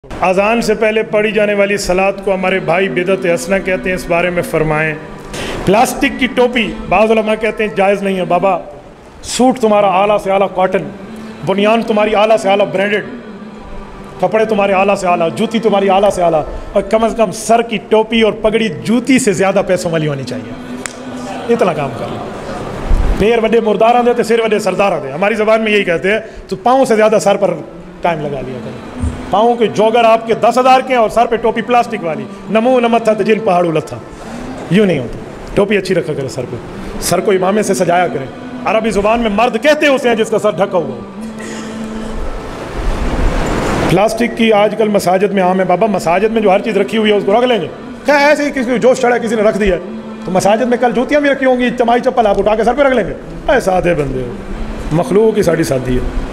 اذان سے پہلے پڑھی جانے والی صلاۃ کو ہمارے بھائی بدعت حسنہ کہتے ہیں، اس بارے میں فرمائیں۔ پلاسٹک کی ٹوپی بعض علماء کہتے ہیں جائز نہیں ہے۔ بابا سوٹ تمہارا اعلیٰ سے اعلیٰ کاٹن، بنیان تمہاری اعلیٰ سے اعلیٰ برانڈڈ، کپڑے تمہارے اعلیٰ سے اعلیٰ، جوتی تمہاری اعلیٰ سے اعلیٰ، اور کم از کم سر کی ٹوپی اور پگڑی جوتی سے زیادہ پیسوں والی ہونی چاہیے۔ اتنا کام کر لو۔ پیر وڈے مرداراں دے تے سر وڈے سرداراں دے، ہماری زبان میں یہی کہتے ہیں۔ تو پاؤں سے زیادہ سر پر ٹائم لگا لیا کرو۔ پاؤں کے جوگر آپ کے 10,000 کے ہیں اور سر پہ ٹوپی پلاسٹک والی، نمو نمت تھا جن پہاڑوں لتھا، یوں نہیں ہوتا۔ ٹوپی اچھی رکھا کرے سر پہ، سر کو امامے سے سجایا کرے۔ عربی زبان میں مرد کہتے ہیں اسے ہیں جس کا سر ڈھکا ہوا ہو۔ پلاسٹک کی آج کل مساجد میں عام ہے۔ بابا مساجد میں جو ہر چیز رکھی ہوئی ہے اس کو رکھ لیں گے کیا؟ ایسے ہی کسی کو جوش چڑھا کسی نے رکھ دیا ہے تو مساجد میں کل جوتیاں بھی رکھی ہوں گی، چمائی چپل آپ اٹھا کے سر پہ رکھ لیں گے؟ اے سادے بندے ہو، مخلوق کی ساڑی سادی ہے۔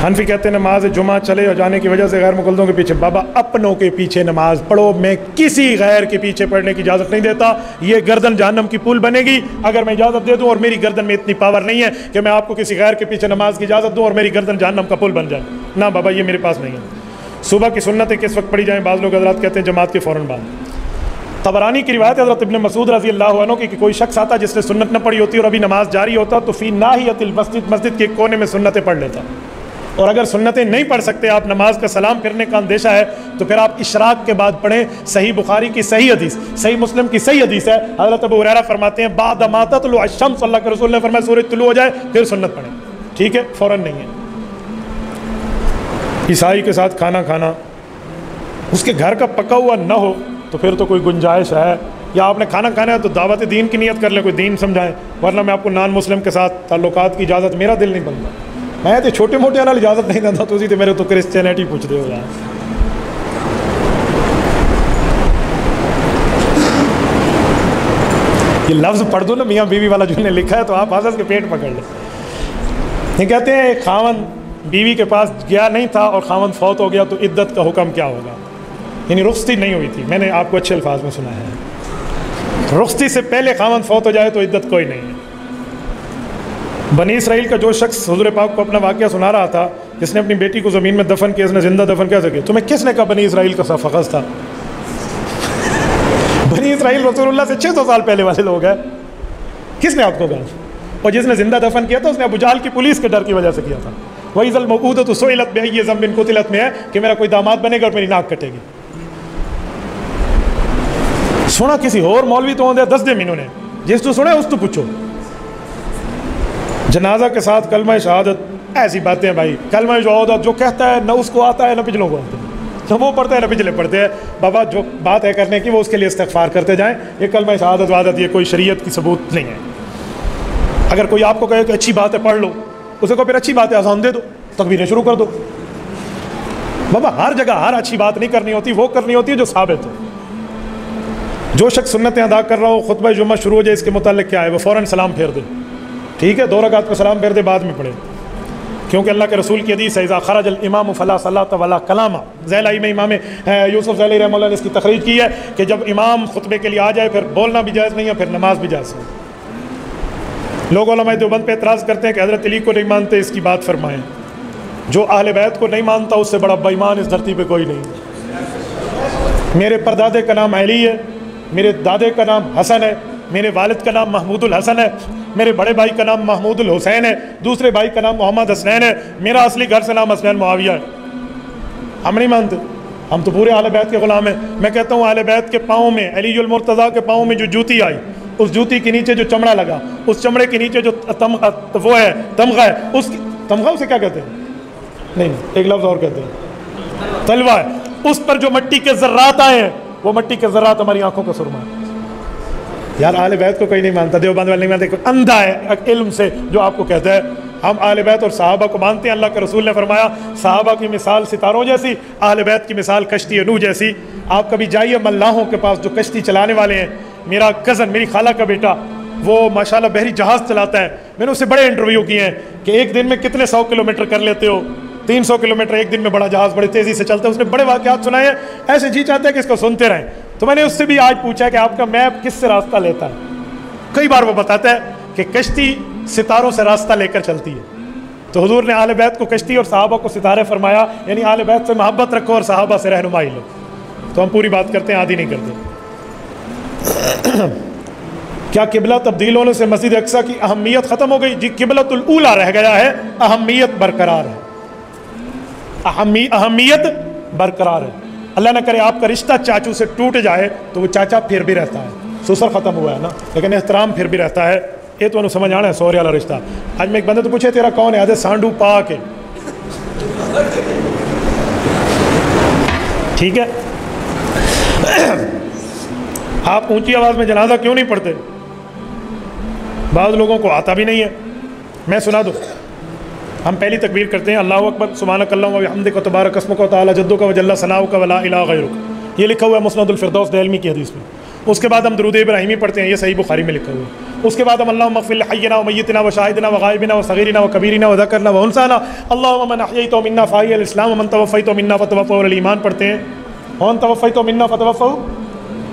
حنفی کہتے ہیں نماز جمعہ چلے اور جانے کی وجہ سے غیر مقلدوں کے پیچھے۔ بابا اپنوں کے پیچھے نماز پڑھو، میں کسی غیر کے پیچھے پڑھنے کی اجازت نہیں دیتا۔ یہ گردن جہنم کی پول بنے گی اگر میں اجازت دے دوں، اور میری گردن میں اتنی پاور نہیں ہے کہ میں آپ کو کسی غیر کے پیچھے نماز کی اجازت دوں اور میری گردن جہنم کا پل بن جائے۔ نہ بابا، یہ میرے پاس نہیں ہے۔ صبح کی سنتیں کس وقت پڑھی جائیں؟ بعض لوگ حضرات کہتے ہیں جماعت کے فوراً بعد۔ طبرانی کی روایت ہے حضرت ابن مسعود رضی اللہ عنہ کی کہ کوئی شخص آتا جس نے سنت نہ پڑھی ہوتی اور ابھی نماز جاری ہوتا تو فی ناحیۃ المسجد، مسجد کے ایک کونے میں سنتیں پڑھ لیتا، اور اگر سنتیں نہیں پڑھ سکتے، آپ نماز کا سلام پھرنے کا اندیشہ ہے، تو پھر آپ اشراق کے بعد پڑھیں۔ صحیح بخاری کی صحیح حدیث، صحیح مسلم کی صحیح حدیث ہے، حضرت ابو ہریرہ فرماتے ہیں بعد ما تطلع الشمس، اللہ کے رسول نے فرمایا سورج طلوع ہو جائے پھر سنت پڑھیں۔ ٹھیک ہے، فوراً نہیں ہے۔ عیسائی کے ساتھ کھانا کھانا، اس کے گھر کا پکا ہوا نہ ہو تو پھر تو کوئی گنجائش ہے، یا آپ نے کھانا کھانا ہے تو دعوت دین کی نیت کر لیں، کوئی دین سمجھائیں، ورنہ میں آپ کو نان مسلم کے ساتھ تعلقات کی اجازت، میرا دل نہیں بنتا۔ میں تو چھوٹے موٹے والا اجازت نہیں دیتا، تو میرے تو کرسچینٹی پوچھ رہے ہو یار۔ یہ لفظ پڑھ دو نا میاں بیوی والا جو نے لکھا ہے تو آپ حضرت کے پیٹ پکڑ لیں۔ یہ کہتے ہیں خاوند بیوی کے پاس گیا نہیں تھا اور خاوند فوت ہو گیا تو عدت کا حکم کیا ہوگا؟ یعنی رخصتی نہیں ہوئی تھی، میں نے آپ کو اچھے الفاظ میں سنا ہے، رخصتی سے پہلے خاوند فوت ہو جائے تو عدت کوئی نہیں ہے۔ بنی اسرائیل کا جو شخص حضور پاک کو اپنا واقعہ سنا رہا تھا، جس نے اپنی بیٹی کو زمین میں دفن کیا، اس نے زندہ دفن کیسے کیا؟ تمہیں کس نے کہا بنی اسرائیل کا سا فخذ تھا؟ بنی اسرائیل رسول اللہ سے 600 سال پہلے والے لوگ ہیں، کس نے آپ کو کہا؟ اور جس نے زندہ دفن کیا تھا اس نے ابو جہل کی پولیس کے ڈر کی وجہ سے کیا تھا۔ وَإِذَا الْمَوْءُودَةُ سُئِلَتْ بِأَيِّ ذَنبٍ قُتِلَتْ میں ہے کہ میرا کوئی داماد بنے گا اور میری ناک کٹے گی۔ سنا کسی اور مولوی تو ہوندے 10 دن انہوں نے، جس تو سنا ہے اس تو پوچھو۔ جنازہ کے ساتھ کلمہ شہادت، ایسی باتیں بھائی، کلمہ شہادت جو کہتا ہے نہ اس کو آتا ہے نہ پچھلوں کو آتا ہے، نہ وہ پڑھتے ہیں نہ پچھلے پڑھتے ہیں۔ بابا جو بات ہے کرنے کی وہ اس کے لیے استغفار کرتے جائیں۔ یہ کلمہ شہادت وعدت یہ کوئی شریعت کی ثبوت نہیں ہے۔ اگر کوئی آپ کو کہے کہ اچھی بات ہے پڑھ لو، اسے کو پھر اچھی بات ہے آسان دے دو، تکبیریں شروع کر دو۔ بابا ہر جگہ ہر اچھی بات نہیں کرنی ہوتی، وہ کرنی ہوتی ہے جو ثابت ہو۔ جو شخص سنتیں ادا کر رہا ہو، خطبہ جمعہ شروع ہو جائے، اس کے متعلق کیا ہے؟ وہ فوراً سلام پھیر دے۔ ٹھیک ہے، 2 رکعت پہ سلام پھیر دے، بعد میں پڑھے، کیونکہ اللہ کے رسول کی حدیث ہے اذا خرج الامام فلا صلاۃ ولا کلام۔ زیلائی میں امام یوسف زیلائی رحمہ اللہ نے اس کی تخریج کی ہے کہ جب امام خطبے کے لیے آ جائے پھر بولنا بھی جائز نہیں ہے، پھر نماز بھی جائز نہیں۔ لوگ علماء دیوبند پہ اعتراض کرتے ہیں کہ حضرت علی کو نہیں مانتے، اس کی بات فرمائیں۔ جو اہل بیت کو نہیں مانتا اس سے بڑا بے ایمان اس دھرتی پہ کوئی نہیں۔ میرے پردادے کا نام علی ہے، میرے دادے کا نام حسن ہے، میرے والد کا نام محمود الحسن ہے، میرے بڑے بھائی کا نام محمود الحسین ہے، دوسرے بھائی کا نام محمد حسنین ہے، میرا اصلی گھر سے نام حسنین معاویہ ہے۔ ہم نہیں مانتے، ہم تو پورے اہل بیت کے غلام ہیں۔ میں کہتا ہوں اہل بیت کے پاؤں میں، علی المرتضیٰ کے پاؤں میں جو جوتی آئی، اس جوتی کے نیچے جو چمڑا لگا، اس چمڑے کے نیچے جو وہ ہے تمغہ ہے، اس تمغہ اسے کیا کہتے ہیں؟ نہیں، ایک لفظ اور کہتے ہیں، تلوہ ہے۔ اس پر جو مٹی کے ذرات آئے ہیں، وہ مٹی کے ذرات ہماری آنکھوں کا سرما ہے۔ یار اہل بیت کو کوئی نہیں مانتا، دیوبند والے نہیں مانتے، کوئی اندھا ہے علم سے جو آپ کو کہتا ہے۔ ہم اہل بیت اور صحابہ کو مانتے ہیں۔ اللہ کے رسول نے فرمایا صحابہ کی مثال ستاروں جیسی، اہل بیت کی مثال کشتی نوح جیسی۔ آپ کبھی جائیے ملاحوں کے پاس جو کشتی چلانے والے ہیں۔ میرا کزن، میری خالہ کا بیٹا، وہ ماشاءاللہ بحری جہاز چلاتا ہے۔ میں نے اس سے بڑے انٹرویو کیے ہیں کہ ایک دن میں کتنے 100 کلومیٹر کر لیتے ہو؟ 300 کلومیٹر ایک دن میں، بڑا جہاز بڑی تیزی سے چلتا ہے۔ اس نے بڑے واقعات سنائے ہیں، ایسے جی چاہتے ہیں کہ اس کو سنتے رہیں۔ تو میں نے اس سے بھی آج پوچھا کہ آپ کا میپ کس سے راستہ لیتا ہے؟ کئی بار وہ بتاتا ہے کہ کشتی ستاروں سے راستہ لے کر چلتی ہے۔ تو حضور نے اہل بیت کو کشتی اور صحابہ کو ستارے فرمایا، یعنی اہل بیت سے محبت رکھو اور صحابہ سے رہنمائی لو. تو ہم پوری بات کرتے ہیں، آدھی نہیں کرتے. کیا قبلہ تبدیل ہونے سے مسجد اقصیٰ کی اہمیت ختم ہو گئی؟ جی قبلۃ الاولیٰ رہ گیا ہے، اہمیت برقرار ہے، اہمیت برقرار ہے. اللہ نہ کرے آپ کا رشتہ چاچو سے ٹوٹ جائے تو وہ چاچا پھر بھی رہتا ہے، سسر ختم ہوا ہے نا، لیکن احترام پھر بھی رہتا ہے. یہ تو انہوں سمجھ آنا ہے سوہرے والا رشتہ. آج میں ایک بندے تو پوچھے تیرا کون ہے؟ آدھے سانڈو پا کے. ٹھیک ہے، آپ اونچی آواز میں جنازہ کیوں نہیں پڑھتے؟ بعض لوگوں کو آتا بھی نہیں ہے. میں سنا دوں، ہم پہلی تکبیر کرتے ہیں اللہ اکبر سبحانک اللہم و بحمدک و تبارک اسمک و تعالی جدک و جل ثناؤک و لا الہ غیرک. یہ لکھا ہوا ہے مسند الفردوس دہلمی کی حدیث میں. اس کے بعد ہم درود ابراہیمی پڑھتے ہیں، یہ صحیح بخاری میں لکھا ہوا ہے. اس کے بعد ہم اللہم اغفر لحینا و میتنا و شاہدنا و غائبنا و صغیرنا و کبیرنا و ذکرنا و انثانا اللہم من احییت منا فاحی الاسلام ومن توفیت منا فتوفہ الایمان پڑھتے ہیں. ومن توفیت منا فتوفہ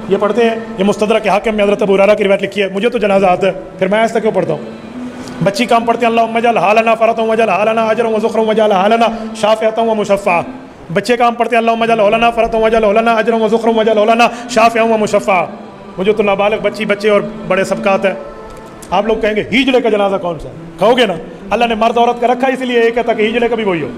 یہ پڑھتے ہیں. یہ مستدرک حاکم میں حضرت ابو ہریرہ کی روایت لکھی ہے. مجھے تو جنازہ آتا ہے، پھر میں ایسا کیوں پڑھتا ہوں؟ بچی کام پڑھتے ہیں اللہم اجعل حالنا فرطا واجعل حالنا اجرا وذخرا واجعل حالنا شافعا ومشفعا. بچے کام پڑھتے ہیں اللہم اجعل حالنا فرطا واجعل حالنا اجرا وذخرا واجعل حالنا شافعا ومشفعا. مجھے تو نابالغ بچی بچے اور بڑے سبقات ہیں. آپ لوگ کہیں گے ہجڑے کا جنازہ کون سا ہے؟ کہو گے نا اللہ نے مرد عورت کا رکھا اس لیے یہ کہتا کہ ہجڑے کا بھی وہی ہو.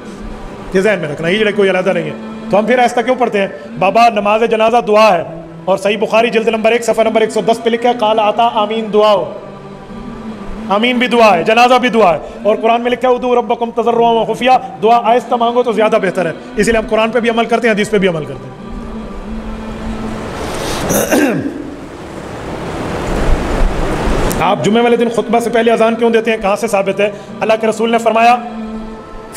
یہ ذہن میں رکھنا، ہجڑے کوئی علیحدہ نہیں ہے. تو ہم پھر ایسا کیوں پڑھتے ہیں؟ بابا نماز جنازہ دعا ہے، اور صحیح بخاری جلد نمبر 1 صفحہ نمبر 110 پہ لکھا ہے قال عطا آمین دعا ہو. آمین بھی دعا ہے، جنازہ بھی دعا ہے. اور قرآن میں لکھا ہے ادعوا ربکم تضرعا وخفیا، دعا آہستہ مانگو تو زیادہ بہتر ہے. اسی لیے ہم قرآن پہ بھی عمل کرتے ہیں، حدیث پہ بھی عمل کرتے ہیں. آپ جمعے والے دن خطبہ سے پہلے اذان کیوں دیتے ہیں؟ کہاں سے ثابت ہے؟ اللہ کے رسول نے فرمایا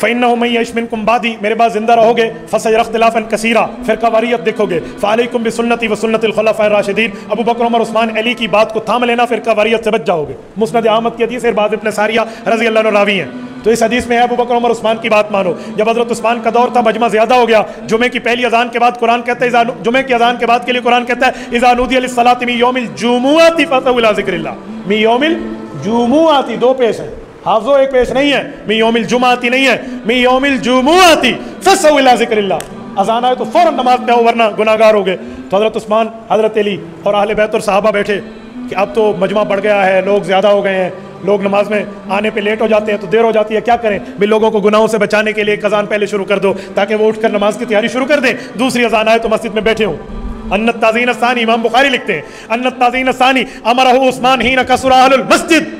فَإِنَّهُ مَن يَعِشْ مِنكُم بَعْدِي، میرے بعد زندہ رہو گے فَسَيَرَى اخْتِلَافًا كَثِيرًا، فرقہ واریت دیکھو گے. فَعَلَيْكُمْ بِسُنَّتِي وَسُنَّتِ الْخُلَفَاءِ الرَّاشِدِينَ، ابو بکر عمر عثمان علی کی بات کو تھام لینا، فرقہ واریت سے بچ جاؤ گے. مسند احمد کی حدیث ہے، ارباز ابن ساریہ رضی اللہ عنہ راوی ہیں. تو اس حدیث میں ہے ابو بکر عمر عثمان کی بات مانو. جب حضرت عثمان کا دور تھا، مجمع زیادہ ہو گیا. جمعے کی پہلی اذان کے بعد قرآن کہتا ہے جمعے کی اذان کے بعد کے لیے قرآن کہتا ہے اذا نودی للصلاۃ من یوم الجمعۃ فاسعوا الی ذکر اللہ. من یوم الجمعۃ، دو پیش ہیں حافظو، ایک پیش نہیں ہے. من یوم الجمعۃ نہیں ہے، من یوم الجمعۃ فاسعوا الی ذکر اللہ. اذان آئے تو فوراً نماز پہ آؤ ورنہ گناہ گار ہو گئے. تو حضرت عثمان، حضرت علی اور اہل بیت اور صحابہ بیٹھے کہ اب تو مجمع بڑھ گیا ہے، لوگ زیادہ ہو گئے ہیں، لوگ نماز میں آنے پہ لیٹ ہو جاتے ہیں تو دیر ہو جاتی ہے، کیا کریں؟ بھی لوگوں کو گناہوں سے بچانے کے لیے ایک اذان پہلے شروع کر دو تاکہ وہ اٹھ کر نماز کی تیاری شروع کر دیں. دوسری اذان آئے تو مسجد میں بیٹھے ہوں. ان التعظیم الثانی، امام بخاری لکھتے ہیں ان التعظیم الثانی امرہ عثمان حین کثر اہل المسجد،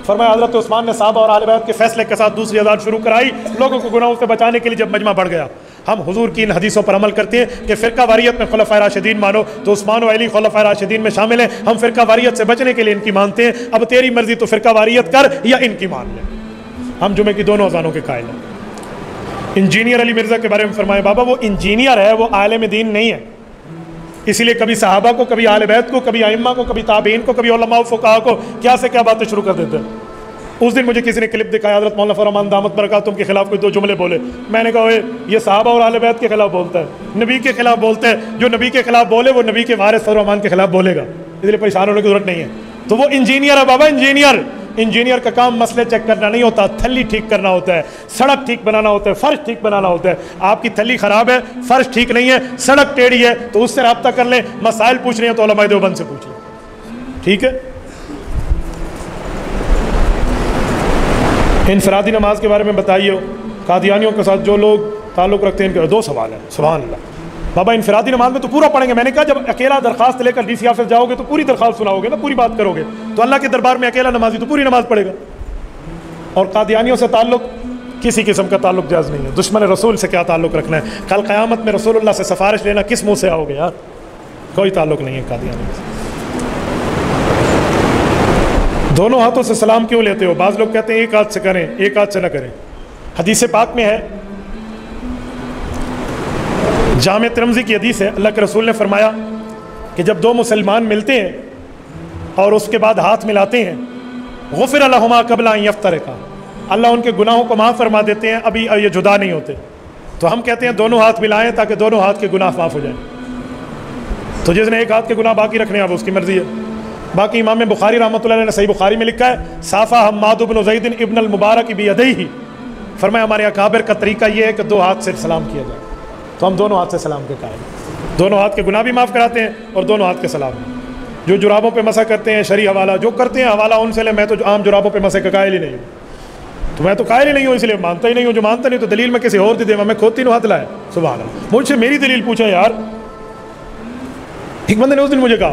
فرمایا حضرت عثمان نے صحابہ اور اہل بیت کے فیصلے کے ساتھ دوسری اذان شروع کرائی لوگوں کو گناہوں سے بچانے کے لیے جب مجمع بڑھ گیا. ہم حضور کی ان حدیثوں پر عمل کرتے ہیں کہ فرقہ واریت میں خلفائے راشدین مانو، تو عثمان و علی خلفائے راشدین میں شامل ہیں. ہم فرقہ واریت سے بچنے کے لیے ان کی مانتے ہیں. اب تیری مرضی، تو فرقہ واریت کر یا ان کی مان لے. ہم جمعے کی دونوں اذانوں کے قائل ہیں. انجینئر علی مرزا کے بارے میں فرمائے بابا وہ انجینئر ہے، وہ عالم دین نہیں ہے. اسی لیے کبھی صحابہ کو، کبھی اہل بیت کو، کبھی ائمہ کو، کبھی تابعین کو، کبھی علماء و فقہاء کو کیا سے کیا باتیں شروع کر دیتے ہیں. اس دن مجھے کسی نے کلپ دکھایا، حضرت مولانا فرمان دامت برکاتہم کے خلاف کوئی دو جملے بولے. میں نے کہا یہ صحابہ اور اہل بیت کے خلاف بولتا ہے، نبی کے خلاف بولتا ہے. جو نبی کے خلاف بولے وہ نبی کے وارث فرمان کے خلاف بولے گا، اس لیے پریشان ہونے کی ضرورت نہیں ہے. تو وہ انجینئر ہے بابا، انجینئر. انجینئر کا کام مسئلے چیک کرنا نہیں ہوتا، تھلی ٹھیک کرنا ہوتا ہے، سڑک ٹھیک بنانا ہوتا ہے، فرش ٹھیک بنانا ہوتا ہے. آپ کی تھلی خراب ہے، فرش ٹھیک نہیں ہے، سڑک ٹیڑھی ہے، تو اس سے رابطہ کر لیں. مسائل پوچھ رہے ہیں تو علماء دیوبند سے پوچھ لیں. ٹھیک ہے. انفرادی نماز کے بارے میں بتائیے. قادیانیوں کے ساتھ جو لوگ تعلق رکھتے ہیں ان کے دو سوال ہیں. سبحان اللہ. بابا انفرادی نماز میں تو پورا پڑھیں گے. میں نے کہا جب اکیلا درخواست لے کر ڈی سی آفس جاؤ گے تو پوری درخواست سناؤ گے نا، پوری بات کرو گے. تو اللہ کے دربار میں اکیلا نمازی تو پوری نماز پڑھے گا. اور قادیانیوں سے تعلق کسی قسم کا تعلق جائز نہیں ہے. دشمن رسول سے کیا تعلق رکھنا ہے؟ کل قیامت میں رسول اللہ سے سفارش لینا کس منہ سے آؤ گے یار؟ کوئی تعلق نہیں ہے قادیانیوں سے. دونوں ہاتھوں سے سلام کیوں لیتے ہو؟ بعض لوگ کہتے ہیں ایک ہاتھ سے کریں، ایک ہاتھ سے نہ کریں. حدیث پاک میں ہے، جامع ترمذی کی حدیث ہے، اللہ کے رسول نے فرمایا کہ جب دو مسلمان ملتے ہیں اور اس کے بعد ہاتھ ملاتے ہیں، غفر لہما قبل ان یفترقا، اللہ ان کے گناہوں کو معاف فرما دیتے ہیں، ابھی یہ جدا نہیں ہوتے. تو ہم کہتے ہیں دونوں ہاتھ ملائیں تاکہ دونوں ہاتھ کے گناہ معاف ہو جائیں. تو جس نے ایک ہاتھ کے گناہ باقی رکھنے ہیں اب اس کی مرضی ہے. باقی امام بخاری رحمۃ اللہ علیہ نے صحیح بخاری میں لکھا ہے صافہ حماد بن زید ابن المبارک بیدیہ فرمایا ہمارے اکابر کا طریقہ یہ ہے کہ 2 ہاتھ سے سلام کیا جائے، تو ہم دونوں ہاتھ سے سلام کے قائل ہیں، دونوں ہاتھ کے گناہ بھی معاف کراتے ہیں اور دونوں ہاتھ کے سلام بھی۔ جو جرابوں پہ مسح کرتے ہیں شرعی حوالہ جو کرتے ہیں حوالہ ان سے لے، میں تو عام جرابوں پہ مسح کا قائل ہی نہیں ہوں، تو میں تو قائل ہی نہیں ہوں، اس لیے مانتا ہی نہیں ہوں۔ جو مانتا نہیں تو دلیل میں کسی اور دے میں خود 3 ہاتھ لائے، سبحان اللہ۔ مجھ سے میری دلیل پوچھا یار، ایک بندے نے اس دن مجھے کہا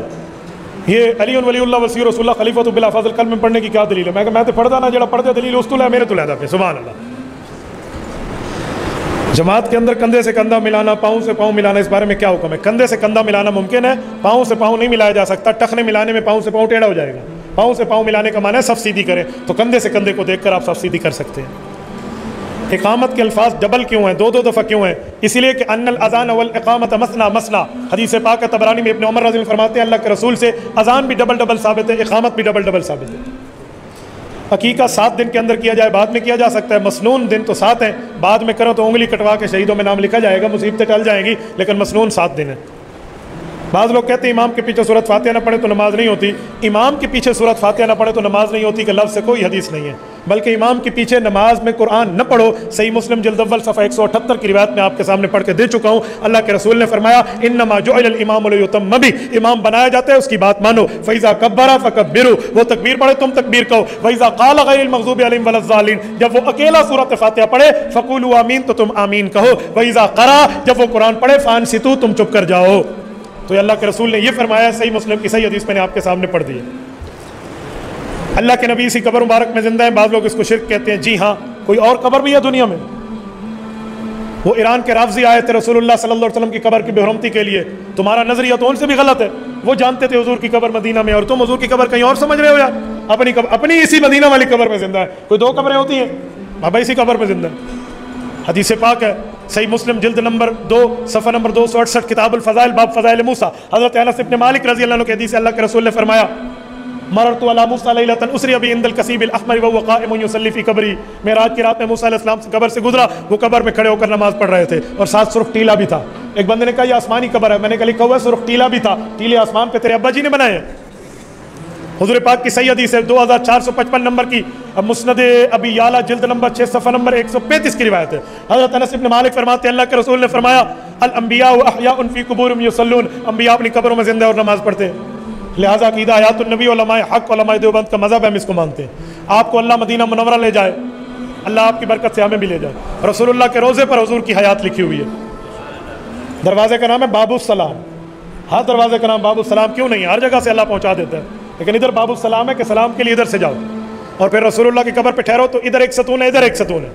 یہ علی ولی اللہ وصی رسول اللہ خلیفۃ بلا فضل کلمہ پڑھنے کی کیا دلیل ہے؟ میں کہا میں تو پڑھتا نا، جڑا پڑھتے دلیل اس تو لے میرے تو لے دا، سبحان اللہ۔ جماعت کے اندر کندھے سے کندھا ملانا، پاؤں سے پاؤں ملانا، اس بارے میں کیا حکم ہے؟ کندھے سے کندھا ملانا ممکن ہے، پاؤں سے پاؤں نہیں ملایا جا سکتا، ٹخنے ملانے میں پاؤں سے پاؤں ٹیڑھا ہو جائے گا۔ پاؤں سے پاؤں ملانے کا معنی ہے صف سیدھی کریں، تو کندھے سے کندھے کو دیکھ کر آپ صف سیدھی کر سکتے ہیں۔ اقامت کے الفاظ ڈبل کیوں ہیں، 2 دفعہ کیوں ہیں؟ اس لیے کہ ان الاذان والاقامت مثنا مثنا، حدیث پاک طبرانی میں ابن عمر رضی اللہ عنہ فرماتے ہیں اللہ کے رسول سے اذان بھی ڈبل ثابت ہے، اقامت بھی ڈبل ثابت ہے۔ عقیقہ 7 دن کے اندر کیا جائے، بعد میں کیا جا سکتا ہے، مسنون دن تو 7 ہیں، بعد میں کرو تو انگلی کٹوا کے شہیدوں میں نام لکھا جائے گا، مصیبتیں ٹل جائیں گی، لیکن مسنون 7 دن ہے۔ بعض لوگ کہتے ہیں امام کے پیچھے سورۃ فاتحہ نہ پڑھے تو نماز نہیں ہوتی۔ امام کے پیچھے سورۃ فاتحہ نہ پڑھے تو نماز نہیں ہوتی کہ لفظ سے کوئی حدیث نہیں ہے، بلکہ امام کے پیچھے نماز میں قرآن نہ پڑھو۔ صحیح مسلم جلد اول صفحہ 178 کی روایت میں آپ کے سامنے پڑھ کے دے چکا ہوں، اللہ کے رسول نے فرمایا انما جعل الامام لیتم بہ، امام بنایا جاتا ہے اس کی بات مانو۔ فاذا کبر فکبروا، وہ تکبیر پڑھے تم تکبیر کہو۔ واذا قال غیر المغضوب علیہم ولا الضالین، جب وہ اکیلا سورۃ فاتحہ پڑھے فقولوا آمین تو تم آمین کہو۔ واذا قرأ، جب وہ قرآن پڑھے فانصتوا، تم چپ کر جاؤ۔ تو اللہ کے رسول نے یہ فرمایا، صحیح مسلم کی صحیح حدیث میں نے آپ کے سامنے پڑھ دی ہے۔ اللہ کے نبی اسی قبر مبارک میں زندہ ہیں، بعض لوگ اس کو شرک کہتے ہیں، جی ہاں کوئی اور قبر بھی ہے دنیا میں۔ وہ ایران کے رافضی آئے تھے رسول اللہ صلی اللہ علیہ وسلم کی قبر کی بے حرمتی کے لیے، تمہارا نظریہ تو ان سے بھی غلط ہے، وہ جانتے تھے حضور کی قبر مدینہ میں اور تم حضور کی قبر کہیں اور سمجھ رہے ہو یار، اپنی قبر اپنی اسی مدینہ والی قبر میں زندہ ہے۔ کوئی 2 قبریں ہوتی ہیں؟ بابا اسی قبر میں زندہ ہے۔ حدیث پاک ہے صحیح مسلم جلد نمبر 2 صفحہ نمبر 268 کتاب الفضائل باب فضائل موسیٰ، حضرت انس بن مالک رضی اللہ عنہ کی حدیث، اللہ کے رسول نے فرمایا مررت علی موسیٰ لیلۃ اسری بی عند الکثیب الاحمر وهو قائم یصلی فی قبری، معراج کی رات میں موسیٰ علیہ السلام سے قبر سے گزرا، وہ قبر میں کھڑے ہو کر نماز پڑھ رہے تھے اور ساتھ سرخ ٹیلا بھی تھا۔ ایک بندے نے کہا یہ آسمانی قبر ہے، میں نے کہا لکھا ہوا ہے سرخ ٹیلا بھی تھا، ٹیلے آسمان پہ تیرے ابا جی نے بنائے ہیں۔ حضور پاک کی صحیح حدیث ہے 2455 نمبر کی مسند ابی یعلا جلد نمبر 6 صفحہ نمبر 135 کی روایت ہے۔ حضرت انس بن مالک فرماتے ہیں اللہ کے رسول نے فرمایا الانبیاء احیاء فی قبورہم یصلون، انبیاء اپنی قبروں میں زندہ اور نماز پڑھتے ہیں۔ لہٰذا عقیدہ حیات النبی علماء حق علماء دیوبند کا مذہب ہے، ہم اس کو مانتے ہیں۔ آپ کو اللہ مدینہ منورہ لے جائے، اللہ آپ کی برکت سے ہمیں بھی لے جائے۔ رسول اللہ کے روزے پر حضور کی حیات لکھی ہوئی ہے، دروازے کا نام ہے باب السلام۔ ہر دروازے کا نام باب السلام کیوں نہیں ہے؟ ہر جگہ سے اللہ پہنچا دیتا ہے، لیکن ادھر باب السلام ہے کہ سلام کے لیے ادھر سے جاؤ، اور پھر رسول اللہ کی قبر پہ ٹھہرو تو ادھر ایک ستون ہے ادھر ایک ستون ہے۔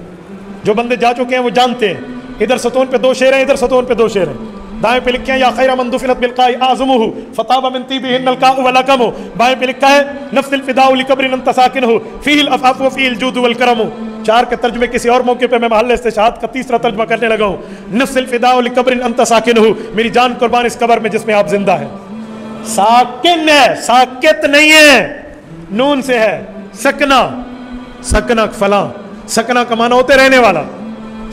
جو بندے جا چکے ہیں وہ جانتے ہیں، ادھر ستون پہ 2 شیر ہیں ادھر ستون پہ 2 شیر ہیں۔ دائیں پہ لکھے ہیں یا خیر من دفنت بالقاء اعظمہ فطاب من طیبہن القاء ولکم، بائیں پہ لکھا ہے نفس الفداء لقبر انت ساکنہ فیہ العفاف وفیہ الجود والکرم۔ 4 کے ترجمے کسی اور موقع پہ میں محل استشہاد کا 3را ترجمہ کرنے لگا ہوں، نفس الفداء لقبر انت ساکنہ، میری جان قربان اس قبر میں جس میں آپ زندہ ہیں۔ ساکن ہے، ساکت نہیں ہے، نون سے ہے، سکنا، سکنا فلاں، سکنا کا معنی ہوتے رہنے والا،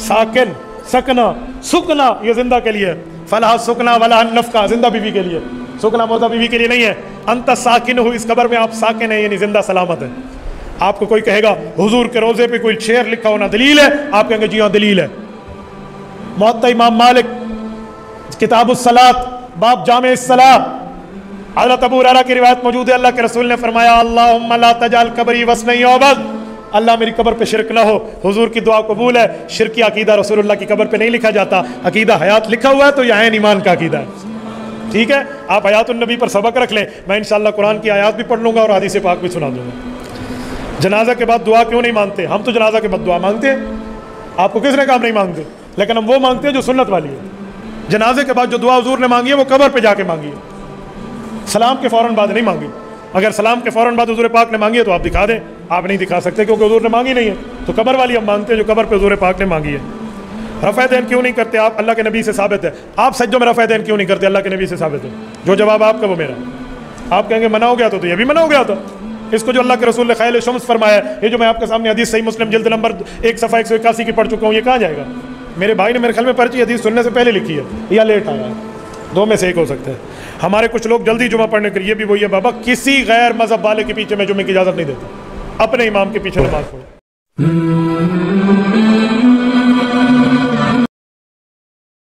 ساکن سکنا، سکنا یہ زندہ کے لیے، فلاح سکنا ولا نفقہ زندہ بیوی کے لیے، سکنا موزہ بیوی کے لیے نہیں ہے۔ انت ساکن ہو، اس قبر میں آپ ساکن ہیں یعنی زندہ سلامت ہے۔ آپ کو کوئی کہے گا حضور کے روزے پہ کوئی شعر لکھا ہونا دلیل ہے، آپ کہیں گے جی ہاں دلیل ہے۔ موطا امام مالک کتاب الصلاۃ باب جامع الصلاۃ، حضرت ابو ہریرہ کی روایت موجود ہے، اللہ کے رسول نے فرمایا اللہم لا تجعل قبری وثنا یعبد، اللہ میری قبر پہ شرک نہ ہو۔ حضور کی دعا قبول ہے، شرکی عقیدہ رسول اللہ کی قبر پہ نہیں لکھا جاتا، عقیدہ حیات لکھا ہوا ہے تو یہ عین ایمان کا عقیدہ ہے۔ ٹھیک ہے، آپ حیات النبی پر سبق رکھ لیں، میں انشاءاللہ قرآن کی آیات بھی پڑھ لوں گا اور حدیث پاک بھی سنا دوں گا۔ جنازہ کے بعد دعا کیوں نہیں مانگتے؟ ہم تو جنازہ کے بعد دعا مانگتے ہیں، آپ کو کس نے کہا نہیں مانگتے؟ لیکن ہم وہ مانگتے ہیں جو سنت والی ہے۔ جنازے کے بعد جو دعا حضور نے مانگی ہے وہ قبر پہ جا کے مانگی ہے، سلام کے فوراً بعد نہیں مانگی۔ اگر سلام کے فوراً بعد حضور پاک نے مانگی ہے تو آپ دکھا دیں، آپ نہیں دکھا سکتے کیونکہ حضور نے مانگی نہیں ہے، تو قبر والی ہم مانگتے ہیں جو قبر پہ حضور پاک نے مانگی ہے۔ رفع دین کیوں نہیں کرتے آپ؟ اللہ کے نبی سے ثابت ہے۔ آپ سجدوں میں رفع دین کیوں نہیں کرتے؟ اللہ کے نبی سے ثابت ہے۔ جو جواب آپ کا وہ میرا۔ آپ کہیں گے منع ہو گیا تو یہ بھی منع ہو گیا تھا، اس کو جو اللہ کے رسول نے خیل شمس فرمایا ہے، یہ جو میں آپ کے سامنے حدیث صحیح مسلم جلد نمبر 1 صفحہ 181 کی پڑھ چکا ہوں، یہ کہاں جائے گا؟ میرے بھائی نے میرے خیال میں پرچی حدیث سننے سے پہلے لکھی ہے یا لیٹ آیا ہے، 2 میں سے ایک ہو سکتا ہے۔ ہمارے کچھ لوگ جلدی جمعہ پڑھنے کے لیے بھی وہی ہے، بابا کسی غیر مذہب والے کے پیچھے میں جمعے کی اجازت نہیں دیتا، اپنے امام کے پیچھے نماز پڑھو۔